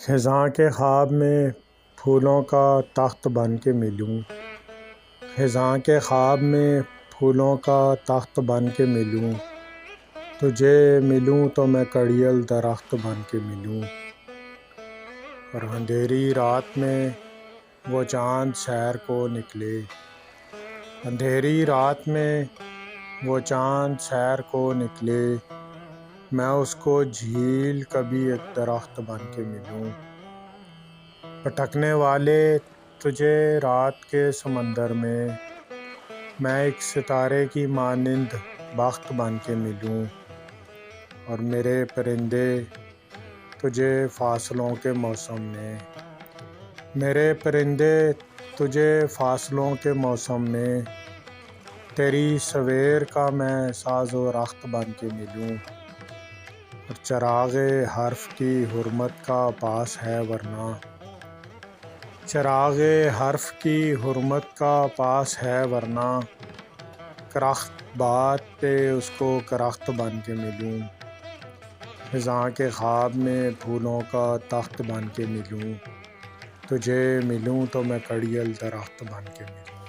خزاں کے خواب میں پھولوں کا تخت بن کے ملوں، خزاں کے خواب میں پھولوں کا تخت بن کے ملوں، تجھے ملوں تو میں کڑیل درخت بن کے ملوں۔ اور اندھیری رات میں وہ چاند سیر کو نکلے، اندھیری رات میں وہ چاند سیر کو نکلے، میں اس کو جھیل کبھی ایک درخت بن کے ملوں۔ بھٹکنے والے تجھے رات کے سمندر میں ایک ستارے کی مانند بخت بن کے ملوں۔ اور میرے پرندے تجھے فاصلوں کے موسم میں، میرے پرندے تجھے فاصلوں کے موسم میں، تیری سویر کا میں ساز و رخت بن کے ملوں۔ اور چراغ حرف کی حرمت کا پاس ہے ورنہ، چراغ حرف کی حرمت کا پاس ہے ورنہ، کرخت بات پہ اس کو کرخت بن کے ملوں۔ خزاں کے خواب میں پھولوں کا تخت بن کے ملوں، تجھے ملوں تو میں کڑیل درخت بن کے ملوں۔